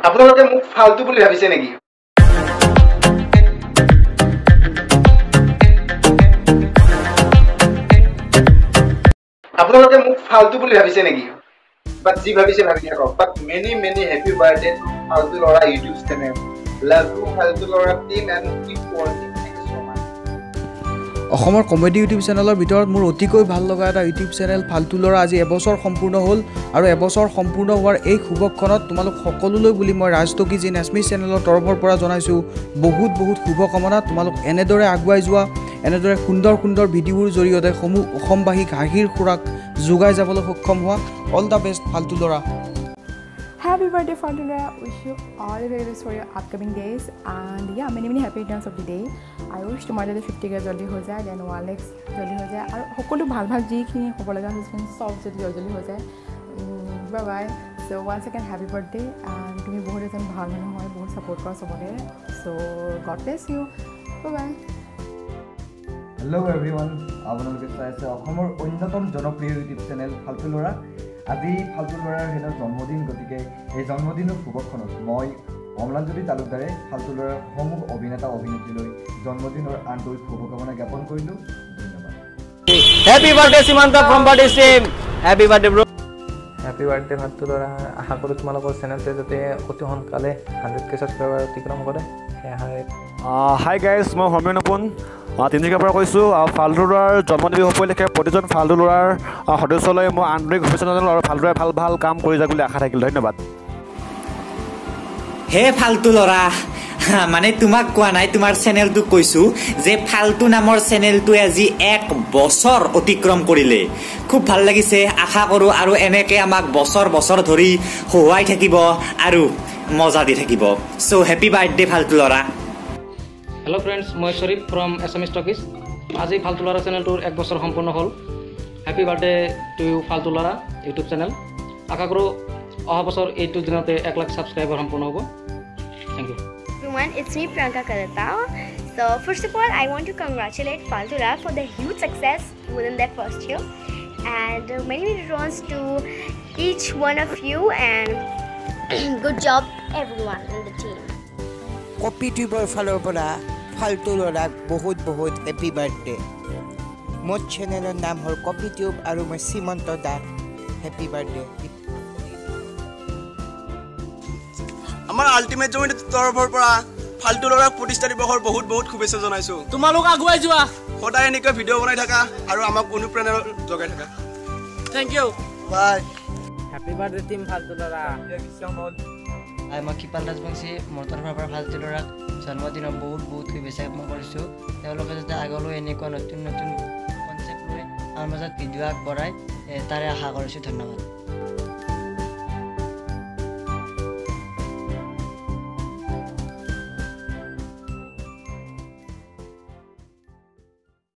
আপোনালোকে মোক ফালতু বুলি ভাবিছে নেকি? আপোনালোকে মোক ফালতু বুলি ভাবিছে নেকি? বাট যি ভাবিছে ভাবি থাকক। বাট মেনি হেপী বাৰ্থডে টু ফালতু লৰা ইউটিউব চেনেল। লাভ ইউ ফালতু লৰা টিম এণ্ড কিপ ৱৰ্কিং। অসমৰ কমেডি ইউটিউব চেনেলৰ ভিতৰত মোৰ অতিকৈ ভাল লগা এটা ইউটিউব চেনেল ফালতু ল'ৰা আজি এবছৰ সম্পূৰ্ণ হ'ল আৰু এবছৰ সম্পূৰ্ণ হোৱাৰ এই শুভক্ষণত তোমালোক সকলোলৈ বুলি মই ৰাজটকি জি নেচমি চেনেলৰ তৰফৰ পৰা জনাইছোঁ বহুত শুভকামনা। তোমালোক এনেদৰে আগুৱাই যোৱা, এনেদৰে সুন্দৰ ভিডিঅ'ৰ জৰিয়তে সমূহ অসমবাসীক হাঁহিৰ খোৰাক যোগাই যাবলৈ সক্ষম হোৱা। অল দ্য বেষ্ট ফালতু ল'ৰা। Happy birthday, Fantula. Wish you all the very best for your upcoming days. And yeah, many happy returns of the day. I wish tomorrow the 50K jaldi ho jaye, then 1 jaldi ho jaye. And hokolu bhal ji khini hobo laga husband sob jaldi ho jaye. Bye bye. So once again, happy birthday. And tumi bahut ejon bhal manu hoy, bahut support kora sobore. So God bless you. Bye bye. Hello everyone. আপোনালোকে চাই আছে অসমৰ অন্যতম জনপ্ৰিয় YouTube channel ফালতু ল'ৰা। আজি ফালতু ল'ৰাৰ হেনো জন্মদিন, গতিকে এই জন্মদিনৰ শুভক্ষণত মই অমলানজ্যোতি তালুকদাৰে ফালতু ল'ৰাৰ সমূহ অভিনেতা অভিনেত্ৰীলৈ জন্মদিনৰ আন্তৰিক শুভকামনা জ্ঞাপন কৰিলোঁ। ধন্যবাদ। হ্যাপি বাৰ্থডে সীমান্ত from birthday team. Happy birthday bro. Happy birthday ফালতু ল'ৰা। আশা কৰোঁ তোমালোকৰ চেনেলটোৱে যাতে অতি সোনকালে 100K ছাবস্ক্ৰাইবাৰ অতিক্ৰম কৰে। হাই গাইজ, মই হৰ্মেন নপুন তিনিচুকীয়াৰ পৰা কৈছোঁ। ফালতু ল'ৰাৰ জন্মদিন উপলক্ষে প্ৰতিজন ফালতু ল'ৰাৰ সদস্যলৈ মই আন্তৰিক শুভেচ্ছা জনালোঁ আৰু ফালতু ল'ৰাই ভাল কাম কৰি যাওক বুলি আশা থাকিল। ধন্যবাদ। হে ফালতু ল'ৰা, মানে তোমাক কোৱা নাই, তোমাৰ চেনেলটোক কৈছোঁ যে ফালতু নামৰ চেনেলটোৱে আজি 1 বছৰ অতিক্ৰম কৰিলে। খুব ভাল লাগিছে। আশা কৰোঁ আৰু এনেকৈ আমাক বছৰ ধৰি হহুৱাই থাকিব আৰু মজা দি থাকিব। চ' হেপী বাৰ্থডে ফালতু ল'ৰা। হেল্ল' ফ্ৰেণ্ডছ, মই শ্বৰীফ ফ্ৰম এছামিজ টকিজ। আজি ফালতু ল'ৰা চেনেলটোৰ 1 বছৰ সম্পূৰ্ণ হ'ল। হেপী বাৰ্থডে টু ইউ ফালতু ল'ৰা ইউটিউব চেনেল। আশা কৰোঁ অহা বছৰ এইটো দিনতে 1 লাখ ছাবস্ক্ৰাইবাৰ সম্পূৰ্ণ হ'ব। Thank you. Everyone, it's me Priyanka Karatao. So first of all, I want to congratulate Faltu Lora for the huge success within their first year, and many returns to each one of you, and good job everyone in the team. Copy tuber follow pora Faltu Lora বহুত happy birthday. Mod channel naam hol Copy Tube aru moi Simanto da happy birthday. আমাৰ ultimate জমিটিৰ তৰফৰ পৰা ফালতু ল'ৰাক প্ৰতিষ্ঠা দিৱসৰ বহুত শুভেচ্ছা জনাইছোঁ। তোমালোক আগুৱাই যোৱা, সদায় এনেকৈ ভিডিঅ' বনাই থাকা আৰু আমাক অনুপ্ৰেৰণা যোগাই থাকা। Thank you. Bye. Happy birthday team ফালতু ল'ৰা। মই কৃপাল ৰাজবংশী, মোৰ তৰফৰ পৰা ফালতু ল'ৰাক জন্মদিনৰ বহুত শুভেচ্ছা জ্ঞাপন কৰিছোঁ। তেওঁলোকে যাতে আগলৈ এনেকুৱা নতুন কনচেপ্ট লৈ আমাৰ মাজত ভিডিঅ' আগবঢ়ায় তাৰে আশা কৰিছোঁ। ধন্যবাদ।